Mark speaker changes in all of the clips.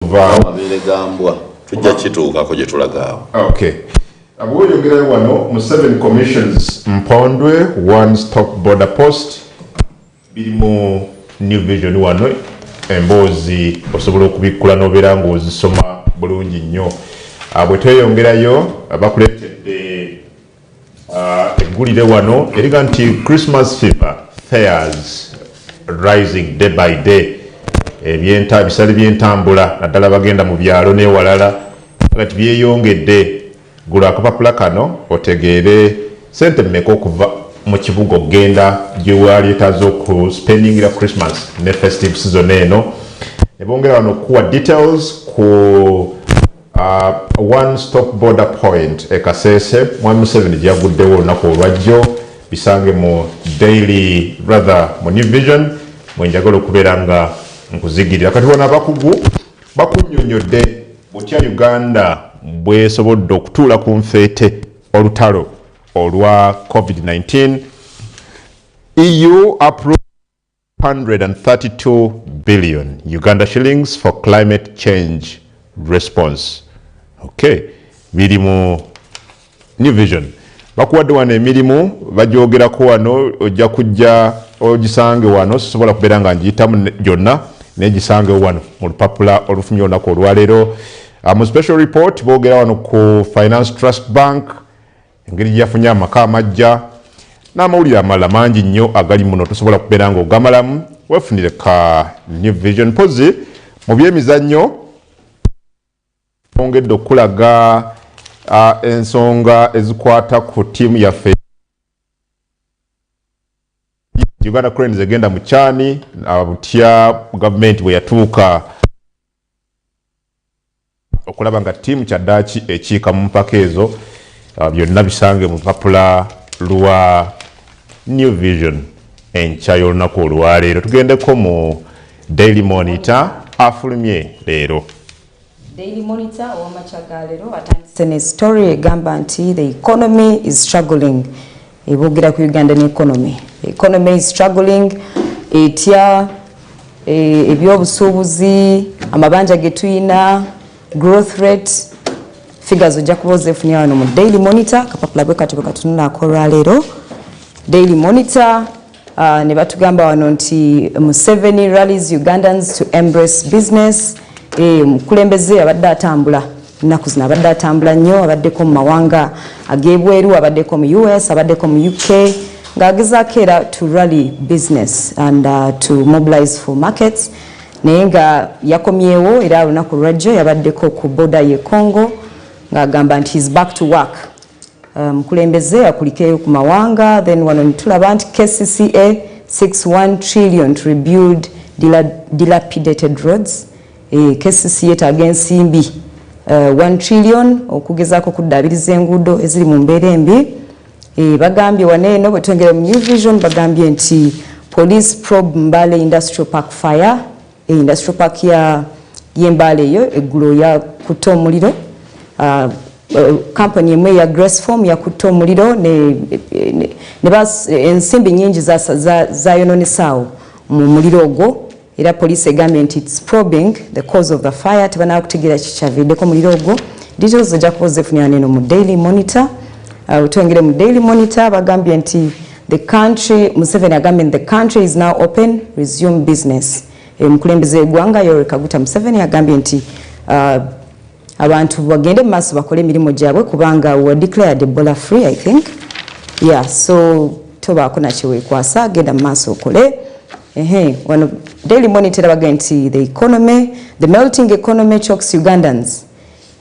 Speaker 1: okuva
Speaker 2: amabere gambwa tujja kituukako gye tulagaawo.
Speaker 1: Okay. Abwoyogerayo wano mu 7 commissions Mpondwe one stop border post biri mu New Vision wano emboozi osobola okubikkula n'obeera ng'ozisoma bulungi nnyo. Bwe tweyongerayo bakuleetedde eggulire wano eriga nti Christmas fever fares rising day by day. Ebisale by'entambula naddala bagenda mu byalo n'ewalala kati byeyongedde. Gula akapapula kano otegeere sente mmeka okuva mu kibuga ogenda gye waleetaze oku spendingira Christmas ne festive season eno. Ne bongera wano kuwa details ku one stop border point e Kasese Mwami Museveni gyaguddewo olunaku olwajjo bisange mu daily rather mu New Vision mwenjagala okubeera nga nkuzigirira. Kati wano abakugu bakunnyonnyodde butya Uganda bwesobodde okutuula ku nfeete olutalo olwa COVID-19. EU approved 132 billion Uganda shillings for climate change response. Okay, biri mu New Vision. Bakuwadde wano emirimu bajoogerako wano ojja kujja ogisange wano sobola kubeera nga ngiyitamu gyonna negisange wano mu lupapula olufumye olunaku olwaleero. Mu special report boogera wano ku Finance Trust Bank engeri gyafunye amaka amajja n'amawulire amalala mangi nnyo agali muno tosobola kubeera nga ogamalamu weefunire ka New Vision. Pozi mu byemizannyo ongedde okulaga ensonga ezikwata ku ttiimu yaffe Uganda Cranes egenda mu kyani butya gavumenti bwe yatuuka okulaba nga ttiimu kyaddaaki ekiika mu mpaka ezo byonna bisange mu lupapula lwa New Vision enkya y'olunaku olwaleero. Tugendeko mu Daily Monitor afulumye leero.
Speaker 3: Daily Monitor ow'amakya leero atandise ne story egamba nti the economy is struggling. Eboogera ku Ugandan economy. The economy is struggling. Etya ebyobusuubuzi amabanja ge tuyina growth rate figures ojja kuba ozeefunira wano mu Daily Monitor kapapula bwe kati bwe katunulako olwaleero. Daily Monitor ne batugamba wano nti Museveni rallies Ugandans to embrace business. Mukulembeze abadde atambula ennaku zino abadde atambula nnyo abaddeko mu mawanga ag'ebweru abaddeko mu US abaddeko mu UK ng'agezaako era to rally business and to mobilize for markets naye nga yakomyewo era olunaku lwajjo yabaddeko ku boda ye Congo ng'agamba nti he's back to work. Mukulembeze akulikeyo ku mawanga. Then wano nitulaba nti KCCA 61 trillion to rebuild dilapidated roads. KCCA yetaaga ensimbi 1 trillion okugezaako kuddaabiriza enguudo eziri mu mbeera embi. Bagambye waneeno bwe twengera mu New Vision bagambye nti police probe Mbale Industrial Park fire. Industrial Park y'Embale eyo eggulo yakutte omuliro. Company emwe ya Graceform yakutte omuliro ensimbi nyingi zayononesaawo mu muliro ogwo. Era police egambye nti it's probing the cause of the fire tebanaba kutegeera kikyaviiriddeko omuliro ogwo. Details ojja kuba ozeefunira neno mu Daily Monitor. Twengere mu Daily Monitor bagambye nti the country Museveni agambye nti the country is now open resume business. Mukulembeze eggwanga Yoweri Kaguta Museveni agambye nti abantu bagende mu maaso bakole emirimu gyabwe kubanga we declared Ebola free I think. Yeah, so tobaako nakyeweekwasa genda mu maaso okole. Wano Daily Monitor bagambye nti the melting economy chokes Ugandans.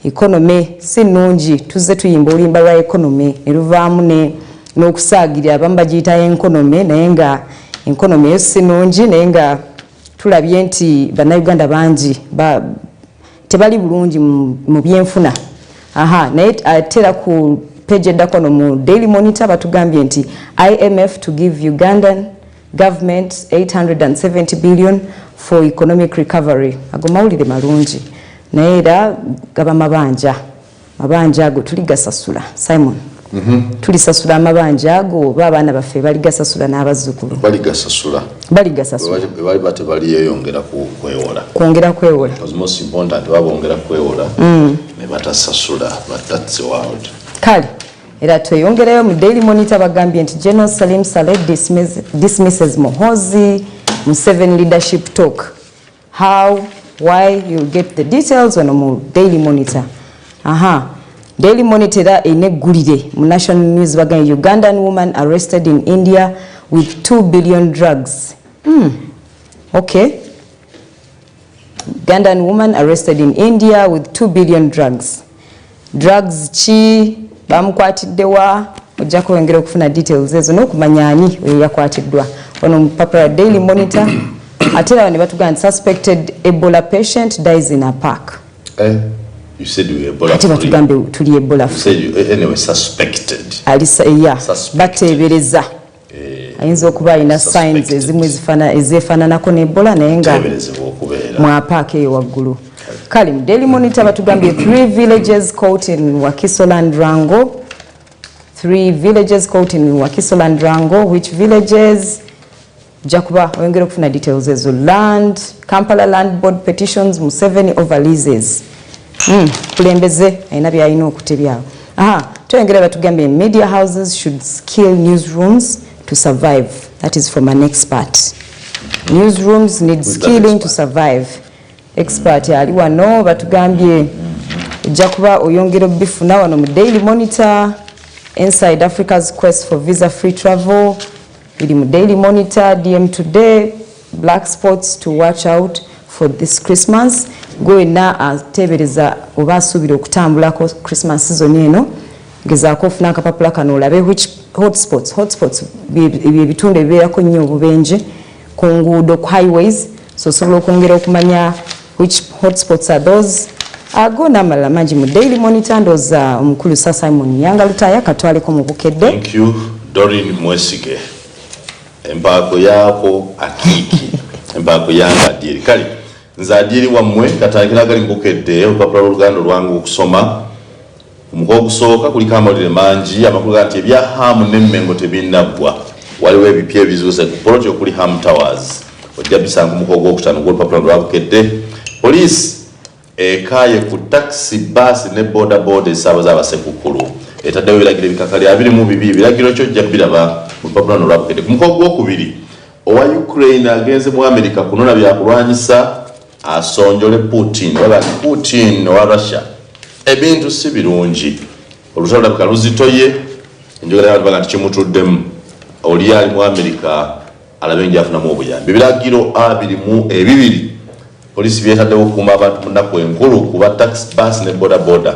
Speaker 3: Economy si nnungi tuzze tuyimba olimba lwa economy ne luvaamu n'okusaagirira abamu bagiyita economy naye nga economy yo si nnungi naye nga tulabye nti bannayuganda bangi tebali bulungi mu byenfuna. Naye atera ku page eddako no mu Daily Monitor batugambye nti IMF to give Ugandan government 870 billion for economic recovery. Ago mawulire malungi naye era gaba mabanja ago tuli gasasula. Simon. tulisasula amabanja ago oba abaana baffe baligasasula n'abazzukulu
Speaker 2: baligasasula bali bate bali yeyongera
Speaker 3: kwongera kwewola
Speaker 2: was most important babongera kwewola ne batasasula but that's the world
Speaker 3: kale era tweyongerayo mu Daily Monitor bagambye nti General Salim Saleh dismisses Muhoozi Museveni leadership talk. How, why, you'll get the details on mu Daily Monitor. Daily Monitor era eneggulire mu National News bagambye Ugandan woman arrested in India with 2 billion drugs. Okay. Ugandan woman arrested in India with 2 billion drugs. Drugs chi bamukwatiddewa ojja kwongera okufuna details ezo n'okumanya ani yakwatiddwa ono mu Papara Daily Monitor. Ate era ne batugamba suspected Ebola patient dies in a park.
Speaker 2: You said you were Ebola
Speaker 3: free. Ate batugambe tuli Ebola free.
Speaker 2: You said you anyway suspected.
Speaker 3: Alisa bateebereza. Ayinza okuba alina signs ezimu ezeefaananako ne Ebola naye nga mu park eyo waggulu. Kale mu Daily Monitor batugambye 3 villages caught in Wakisoland Rango. 3 villages caught in Wakisoland Rango. Which villages? Jakuba oyongera okufuna details ezo. Land, Kampala Land Board petitions Museveni over leases. Kulembeze ayina byalina okutebyawo. Tweyongera batugambye media houses should skill newsrooms to survive. That is from an expert. Newsrooms need skilling to survive. Expert ali wano batugambye jakuba oyongera bifuna wano mu Daily Monitor. Inside Africa's quest for visa-free travel. Bili mu Daily Monitor. DM Today. Black spots to watch out for this Christmas. Gwena atebereza oba asuubira okutambulako Christmas season eno. Gezaako ofuna akapapula kano olabe which hotspots ebitundu ebibeerako nnyo obubenje ku nguudo ku highways. So osobola okwongera okumanya which hotspots are those. Ago n'amalala mangi mu Daily Monitor ndooza omukulu Sir Simon Yanga Lutaya katwaleko mu bukedde.
Speaker 2: Thank you Doreen Mwesige. Empaako yaako akiiki. Empaako yanga Adieri. Kale nze Adieri wammwe katandikira gali mbukedde olupapula lw'Oluganda olwangu okusoma. Omukono ogusooka kuliko amawulire mangi amakulu ga nti ebya Hamu n'Emmengo tebinnaggwa. Waliwo ebipya ebizuuse ku project okuli Hamu Towers. Ojja bisanga omukono gw'okutaano gw'olupapula lw'Abukedde. Poliisi ekaaye ku taxi bus ne boda esaabaza abasekukulu. Etaddewo ebiragiro ebikakali 22 ebiragiro kyo ojja biraba mu lupapula luno lw'Abukedde. Ku mukono gw'okubiri owa Ukraine agenze mu America kunona byakulwanyisa asonjole Putin. Waba Putin owa Russia. Ebintu si birungi. Olutalo lulabika luzitoye. Enjogera y'abantu baga nti kimutuddemu. Oli ali mu America alabe njafunamu obuyambi. Ebiragiro 22 Poliisi byetaddewo okukuuma abantu mu nnaku enkulu kuba taxi bus ne boda.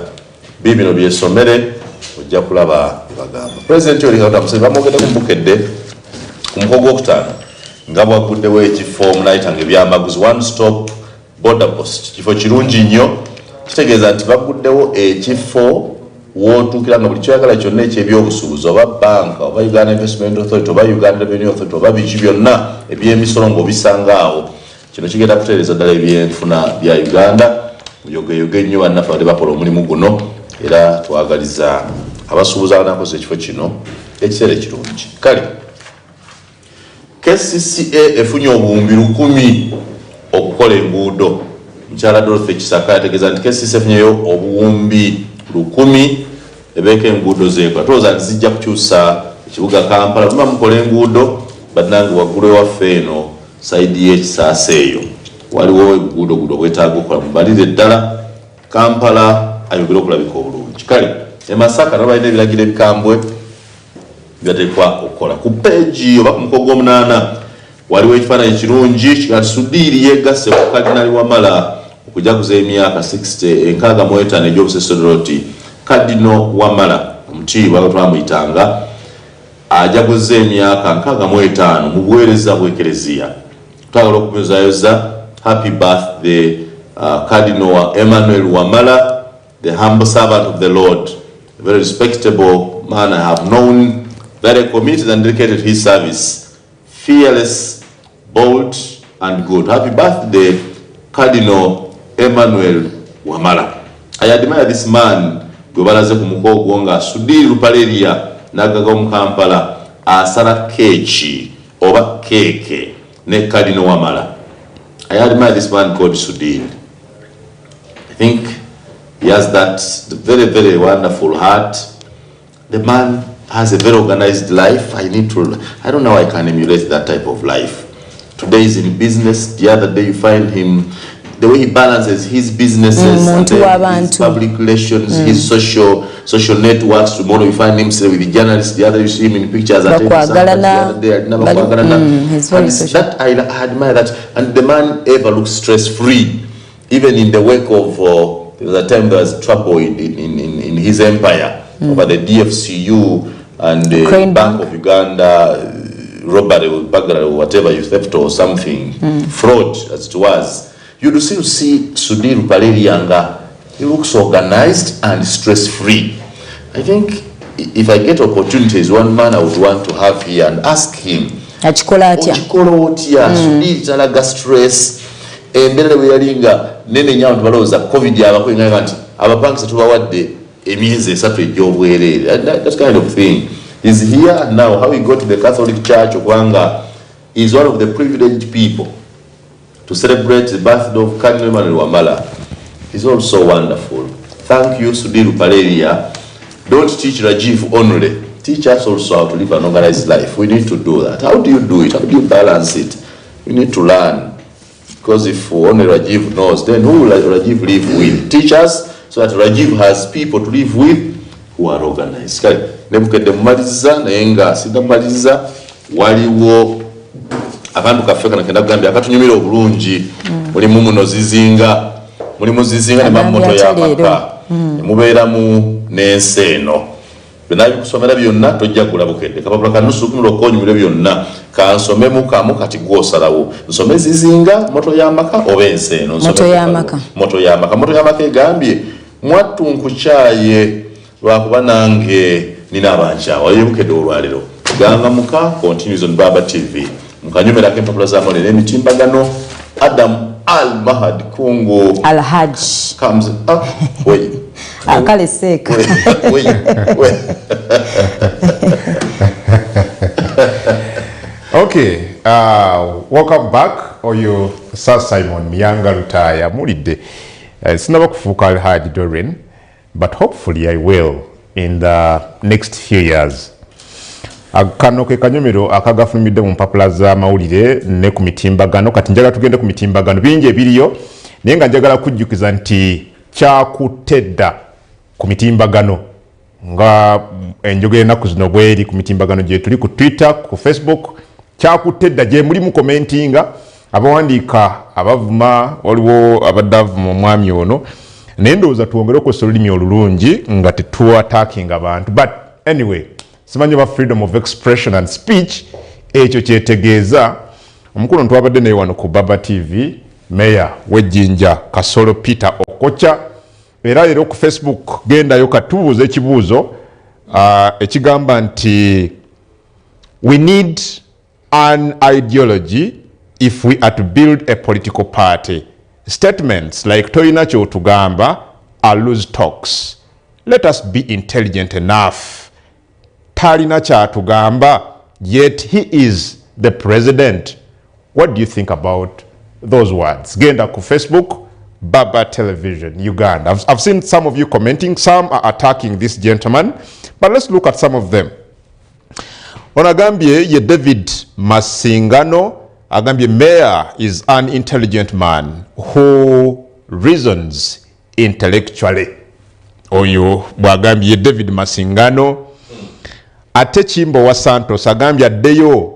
Speaker 2: Bibino byesomere ojja kulaba ebagamba. Pulezidenti Yoweri Kaguta Museveni bamwogeddeko mu Bukedde ku mukono gw'okutaano nga bwaguddewo ekifo munayitanga ebyamaguzi one stop border post. Kifo kirungi nnyo kitegeeza nti baguddewo ekifo wootuukira nga buli kyoyagala kyonna ekyebyobusuubuzi oba banka oba Uganda Investment Authority oba Uganda Revenue Authority oba biki byonna eby'emisolo ng'obisanga awo. Kino kigenda kutereeza ddala ebyenfuna bya Uganda muyogeyoge nnyo bannaffe abadde bakola omulimu guno era twagaliza abasuubuzi abanakoze ekifo kino ekiseera ekirungi. Kale KCCA efunye obuwumbi 1000 okukola enguudo. Mukyala Dorothy Kisaka yategeeza nti KCCA efunyeyo obuwumbi 1000 ebeeka enguudo z'enkola. Tulowooza nti zijja kukyusa ekibuga Kampala muba mukola enguudo bannange waggulu ewaffe eno saidi y'ekisaasa eyo waliwo ebuguudo bwetaaga okukola mubalire ddala Kampala ayogera okulabika obulungi. Kale e Masaka nabo balina ebiragiro ebikambwe byateekwa okukola. Ku peegi oba ku mukono gw'omunaana waliwo ekifaananyi kirungi kigati Sudiiri yeegasse ku Kadinali Wamala okujaguza emyaka 65 egy'obusesseroti. Kadino Wamala omutiibwa twamuyitanga ajaguza emyaka 65 mu buweereza bw'Ekereziya. Twagala okumuyozayoza happy birthday Cardinal Emmanuel Wamala, the humble servant of the Lord, a very respectable man I have known, very committed and dedicated to his service, fearless, bold and good. Happy birthday Cardinal Emmanuel Wamala. I admire this man gwe balaze ku mukogo nga Sudiri Lupaleria n'agaga mu Kampala asala keeki oba keeke ne Cardinal Wamala. I admire this man called Sudiri. I think he has that very, very wonderful heart. The man has a very organized life. I don't know how I can emulate that type of life. Today he's in business. The other day you find him, the way he balances his businesses and his public relations, his social networks. Tomorrow you find him with the journalists. The other you see him in pictures. He's very social. That I admire that. And the man ever looks stress-free. Even in the wake of, there was a time there was trouble in his empire over the DFCU and the Bank of Uganda, robbery or burglary or whatever, you theft or something, fraud as it was. You still see Sudiri Lupaleria, he looks organized and stress-free. I think if I get opportunities, one man I would want to have here and ask him, Sudiri talaga stress. Emberere we yalinga nene nyawo tubaloza covid abakwenga nti abapangisa tubawadde emyezi esatu ejjobwerere. That kind of thing is here now. How he got to the Catholic Church Okwanga is one of the privileged people to celebrate the birthday of Cardinal Emmanuel Wamala is also wonderful. Thank you, Sudiri Lupaleria. Don't teach Rajiv only, teach us also how to live an organized life. We need to do that. How do you do it? How do you balance it? We need to learn. Because if only Rajiv knows, then who will Rajiv live with? Teach us so that Rajiv has people to live with who are organized. Nebukedde mmaliza naye nga sinamaliza waliwo akantu kaffe kana kenda kugambya akatunyumira obulungi. Mulimu muno zizinga, mulimu zizinga ne mamoto y'amaka, mubeeramu n'ensi eno. Byonna bikusomera byonna tojja kulabukedde kapapula kanusu kumuloko onyumire byonna kansomemu kamu kati gwosalawo nsome zizinga moto y'amaka oba ensi eno. Moto y'amaka egambye mwattu nkukyaye lwakuba nange nina abankyawa yebukedde olwaliro ganga muka continues on Baba TV mukanyumirako empapula z'amawulire n'emitimbagano. Adam Al-Mahad Kungu
Speaker 3: Al-Hajj
Speaker 2: comes wait.
Speaker 3: Akale seka.
Speaker 2: Wait.
Speaker 1: Okay, welcome back. Oyo Sir Simon Myanga Lutaya mulide. Sinaba kufuuka Al-Hajj Doreen, but hopefully I will in the next few years. Kano ke kanyomero akagafulumidde mu mpapula z'amawulire ne ku mitimbagano. Kati njagala tugende ku mitimbagano bingi ebiriyo naye nga njagala kujjukiza nti kyakutedda ku mitimbagano nga enjogera ennaku zino bweri ku mitimbagano gye tuli ku Twitter, ku Facebook, kyakutedda gye mulimu commentinga abawandiika abavuma waliwo abadde avuma omwami ono naye ndowooza tuwongere okukozesa olulimi olulungi nga tetuattackinga abantu. But anyway, simanyi oba freedom of expression and speech ekyo kyetegeeza. Omukulu ntwabadde naye wano ku Baba TV Meya w'Ejjinja Kasolo Peter Okocha, era leero ku Facebook gendayo katubuuza ekibuuzo ekigamba nti we need an ideology if we are to build a political party. Statements like toyina kyotugamba are loose talks. Let us be intelligent enough. Talina kyatugamba, yet he is the president. What do you think about those words? Genda ku Facebook Baba Television Uganda. I've seen some of you commenting. Some are attacking this gentleman, but let's look at some of them. Onagambye ye David Masingano agambye Mayor is an intelligent man who reasons intellectually. Oyo bwagambye ye David Masingano. Ate Chimbo wa Santos agambye addeyo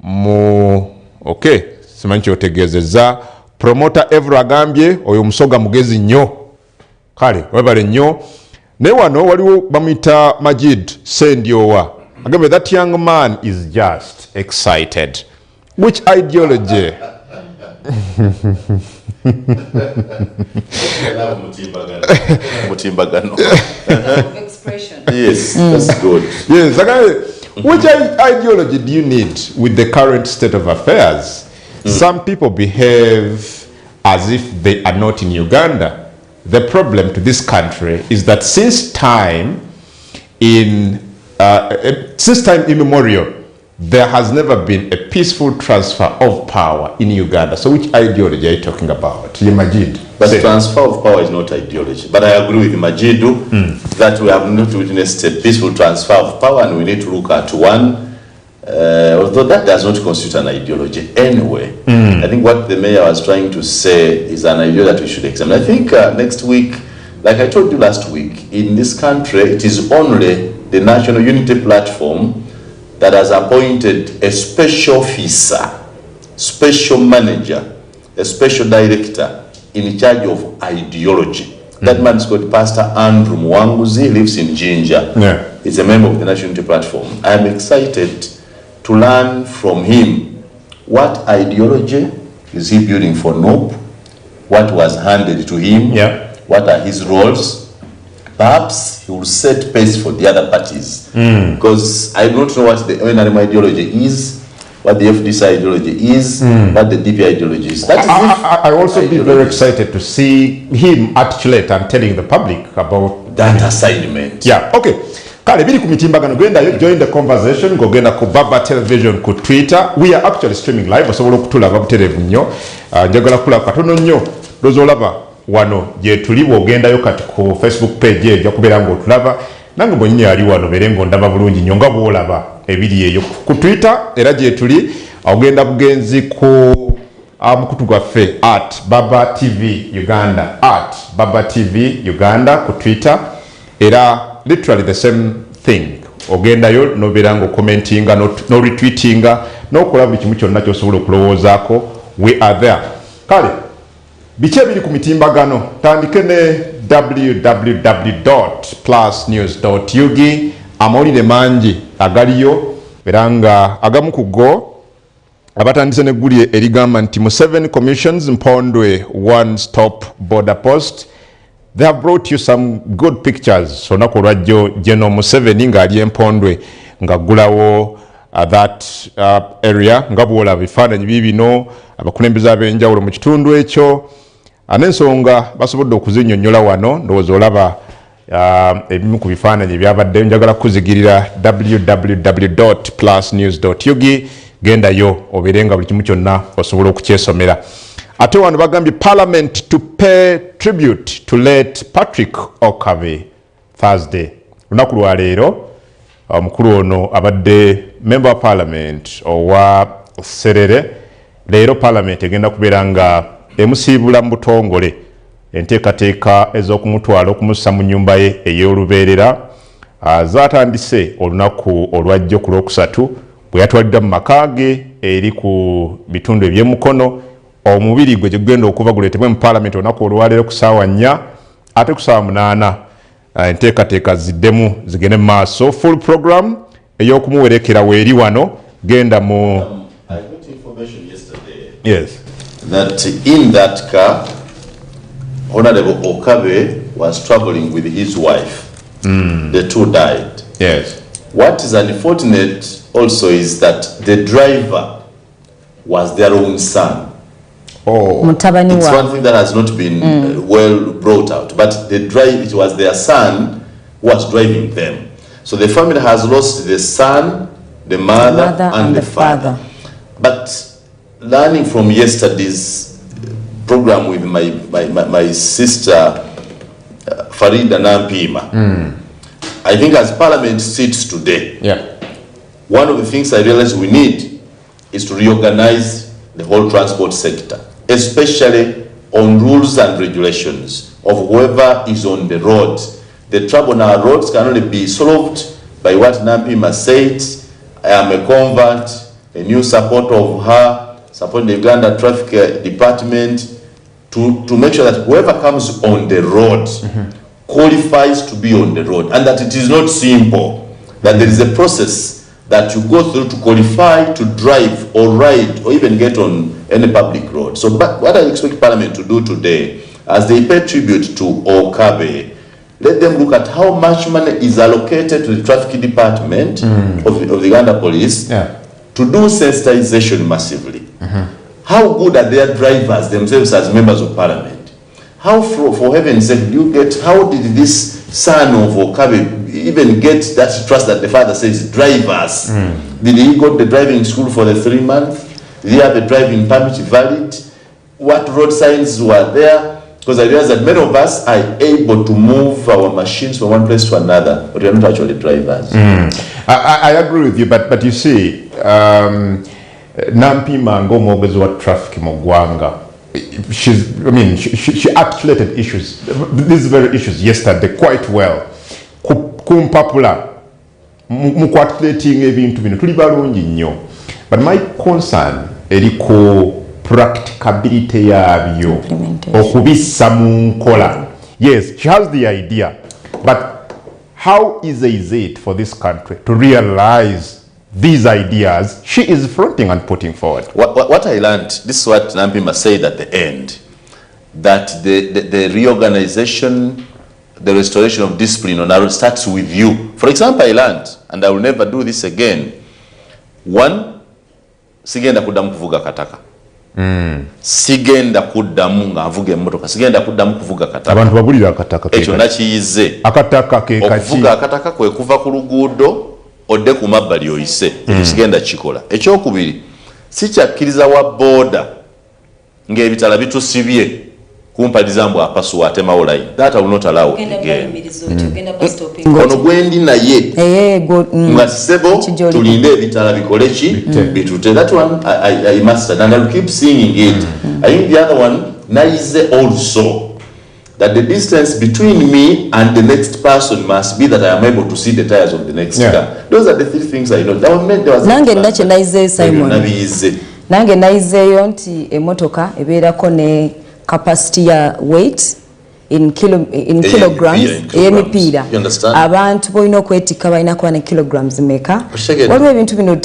Speaker 1: mu okay simanyi kyotegeezezza. Promoter Evro agambye oyo musoga mugezi nnyo. Kale webale nnyo. Naye wano waliwo bamuyita Majid Sendiowa agambye that young man is just excited. Which ideology?
Speaker 2: Mutimbagano. Yes, that's good.
Speaker 1: Yes, which ideology do you need with the current state of affairs? Some people behave as if they are not in Uganda. the problem to this country is that since time immemorial, there has never been a peaceful transfer of power in Uganda. So which ideology are you talking about? Majid.
Speaker 2: But transfer of power is not ideology. But I agree with Majidu that we have not witnessed a peaceful transfer of power, and we need to look at one, although that does not constitute an ideology anyway. I think what the mayor was trying to say is an idea that we should examine. I think next week, like I told you last week, in this country, it is only the National Unity Platform that has appointed a special officer, special manager, a special director in charge of ideology. That man is called Pastor Andrew Mwanguzi. He lives in Jinja.
Speaker 1: Yeah.
Speaker 2: He's a member of the National Unity Platform. I am excited to learn from him what ideology is he building for NOP, what was handed to him, what are his roles. Perhaps he will set pace for the other parties. Because I don't know what the NRM ideology is, what the FDC ideology is, what the DP ideology is. That is
Speaker 1: I also be very excited to see him articulate and telling the public about
Speaker 2: that assignment.
Speaker 1: Yeah, okay. Kale bili kumitimbagano gwenda yo join the conversation go genda ku Baba Television ku Twitter. We are actually streaming live osobola okutulaba ku television nnyo. Njagala kula katono nnyo dozolaba wano je tuli bwogenda yo kati ku Facebook page ye jakubera ngo tulaba nange bonyine ali wano berengo ndaba bulungi nnyo nga bwolaba ebiri eyo ku Twitter era je tuli ogenda bugenzi ku mukutu gwaffe @Baba TV Uganda @Baba TV Uganda ku Twitter era literally the same thing. Ogenda yo nobera ngo commentinga no retweetinga no kulaba kimu kyonna kyosobola okulowoozaako. We are there. Kale biche biri ku mitimbagano tandike ne www.plusnews.ug amawulire mangi agaliyo era nga agamu ku go abatandise neggulire erigamba nti Museveni commissions Mpondwe one-stop border post. They have brought you some good pictures. So naku lwajjo General Museveni ng'ali Mpondwe ng'aggulawo that area nga bw'olaba ebifaananyi biibino abakulembeze ab'enjawulo mu kitundu ekyo n'ensonga basobodde okuzinnyonnyola wano ndowooza olaba ebimu ku bifaananyi ebyabaddeyo. Njagala kuzigirira www.plusnews.ug gendayo obeere nga buli kimu kyonna osobola okukyesomera. Ate wano bagambye Parliament to pay tribute to late Patrick Okabe Thursday. Lunaku lwa leero omukulu ono abadde member of Parliament owa Serere. Leero Parliament egenda kubeera nga emusiibula mu butongole enteekateeka ez'okumutwala okumussa mu nnyumba ye ey'olubeerera zaatandise olunaku olwajjo ku Lwokusatu bwe yatwaliddwa mu maka ge eri ku bitundu eby'emukono. Omubiri gwe gugenda okuva guleetebwe mu Parliament olunaku olwaleero ku ssaawa 4 ate ku ssaawa 8 enteekateeka ziddemu zigende mu maaso. Full program ey'okumuwerekera weeri wano genda mu
Speaker 2: I got information yesterday.
Speaker 1: Yes.
Speaker 2: That in that car, Honorable Okabe was traveling with his wife. The two died.
Speaker 1: Yes.
Speaker 2: What is unfortunate also is that the driver was their own son.
Speaker 1: Oh.
Speaker 3: Mutabani
Speaker 2: It's
Speaker 3: wa.
Speaker 2: one thing that has not been well brought out, but it was their son who was driving them. So the family has lost the son, the mother and the father. But learning from yesterday's program with my sister Farida Nampima, I think as Parliament sits today, one of the things I realize we need is to reorganize the whole transport sector, especially on rules and regulations of whoever is on the road. The trouble on our roads can only be solved by what Nampima said. I am a convert, a new supporter of her, supporting the Uganda Traffic Department to make sure that whoever comes on the road qualifies to be on the road, and that it is not simple, that there is a process that you go through to qualify to drive or ride or even get on any public road. So but what I expect Parliament to do today, as they pay tribute to Okabe, let them look at how much money is allocated to the traffic department of the Uganda Police to do sensitization massively. How good are their drivers themselves as members of Parliament? How for heaven's sake how did this son of Okabe even get that trust that the father says drive us? Did he go to the driving school for the 3 months? Did he have a driving permit valid? What road signs were there? Because I realize that many of us are able to move our machines from one place to another, but we are not actually drivers.
Speaker 1: I agree with you, but you see, Nampima Ngomogezi wa traffic Mogwanga. She articulated issues, these very issues yesterday quite well. Kumpapula mukwatulating ebintu bino tuli balungi nnyo. But my concern eriko practicability yabyo okubissa mu nkola. Yes, she has the idea, but how easy is it for this country to realize these ideas she is fronting and putting forward?
Speaker 2: What I learned, this is what Nampima said at the end, that the reorganization, the restoration of discipline on Naro starts with you. For example, I learned, and I will never do this again. One, sigenda kudamu kuvuga kataka. Sigenda kudamu nga avuga emmotoka. Sigenda kudamu kuvuga kataka.
Speaker 1: Abantu bagulira akataka ke.
Speaker 2: Ekyo nakiyize.
Speaker 1: Akataka ke kachi.
Speaker 2: Okuvuga akataka kwe kuva ku luguudo odde ku mabbali oyise. Ekyo sigenda kikola. Ekyokubiri, sikyakkiriza wa boda ng'ebitala bitusibye kumpaliza mbu apasuwa atemawo line. That I will not allow again. Ono gwendi naye nga sebo tulinde ebitala bikole ki bitute. That one I mastered and I will keep singing it. I think the other one nayize also that the distance between me and the next person must be that I am able to see the tires of the next car. Those are the 3 things I know. That one meant there was
Speaker 3: nange ndakye nayize Simon. Nange nayizeyo nti emotoka ebeerako ne capacity ya weight in kilograms emipiira abantu boina okwetika balina kuba ne kilograms meka waliwo ebintu bino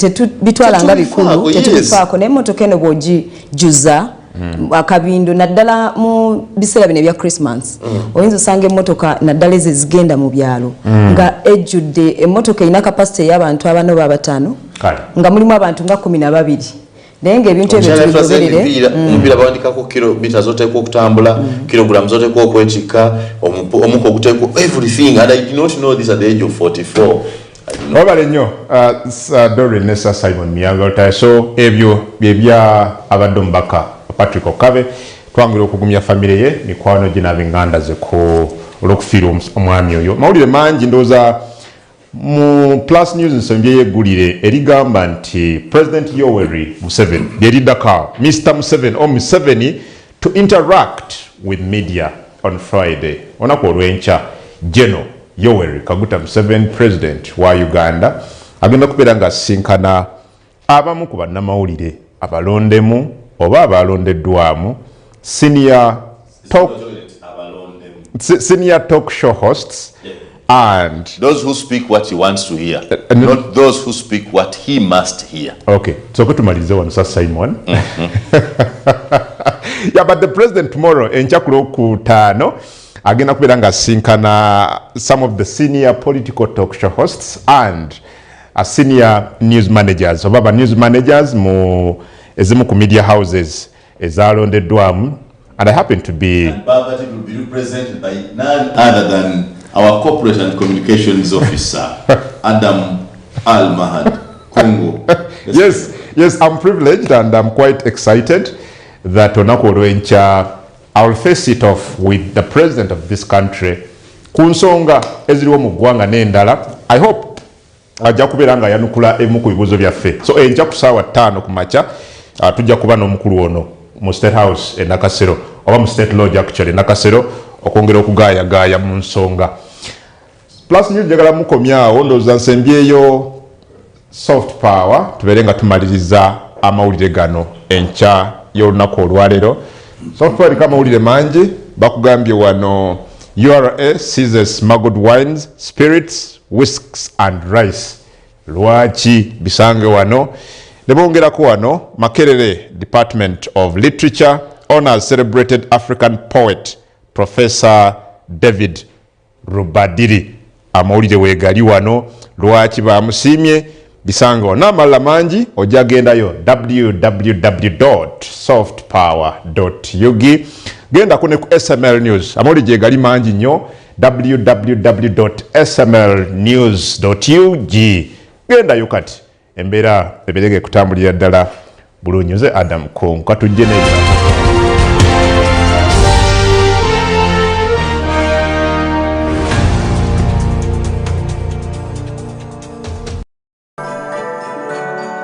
Speaker 3: bitwala nga bikulu tetubifaako naye emotoka eno bw'ogijuza akabindo naddala mu biseera bino ebya Christmas oyinza osanga emmotoka naddala ezo ezigenda mu byalo nga ejjudde emmotoka erina capacity ey'abantu abano babataano nga mulimu abantu nga 12. Naye ebintu ebyo tubigoberere
Speaker 2: omupiira bawandikako kilomita zoteekwa okutambula kilograms zoteekwa okwetikka omuko oguteekwa everything, and I did not know this at the age of 44.
Speaker 1: Wabale nnyo Doreen Nessa Simon Miyaga. So ebyo byebya abadde omubaka Patrick Okabe twangira okugumya famire ye mikwano gye n'ab'enganda ze ku olw'okufiira omwami oyo. Mawulire mangi ndowooza mu Plus News ensonga yeggulire erigamba nti President Yoweri Museveni lyeriddako Mr. Museveni or Museveni to interact with media on Friday. Olunaku olw'enkya General Yoweri Kaguta Museveni, President wa Uganda, agenda kubeera ng'asisinkana abamu ku bannamawulire abalondemu oba abalondeddwamu senior talk show hosts and
Speaker 2: those who speak what he wants to hear, not those who speak what he must hear.
Speaker 1: Okay, so kutumalize wano sa Simon. Yeah, but the president tomorrow enchakulo ku 5 agenda kubeera ng'asinkana some of the senior political talk show hosts and senior news managers oba news managers mu ezimu ku media houses ezalondeddwamu, and I happen to be
Speaker 2: and Baba will be represented by none other than our corporate and communications officer Adam Al-Mahad Congo.
Speaker 1: Yes, I'm privileged and I'm quite excited that olunaku olw'enkya I will face it off with the president of this country ku nsonga eziriwo mu ggwanga n'endala. I hope ajja kubeera nga yanukula emu ku bibuuzo byaffe. So enkya ku ssaawa 5 ku makya tujja kuba n'omukulu ono mu State House e Nakasero oba mu State Lodge actually Nakasero okwongera okugaayagaaya mu nsonga. Plus News njagala mukomyawo ndowooza nsembyeyo soft power tubeere nga tumaliriza amawulire gano enkya y'olunaku olwaleero. Soft power eriko amawulire mangi. Bakugambye wano URA seizes smuggled wines, spirits, whisks and rice. Lwaki bisange wano? Ne bongerako wano Makerere Department of Literature honors celebrated African poet Professor David Rubadiri. Amawulire weegali wano lwaki bamusiimye bisango n'amalala mangi ojja gendayo www.softpower.ug genda ku ne ku SML News amawuli gye gali mangi nnyo www.smlnews.ug gendayo kati embeera ebirege kutambulira ddala bulungi. Nze Adam Konko katujje n'ebirala.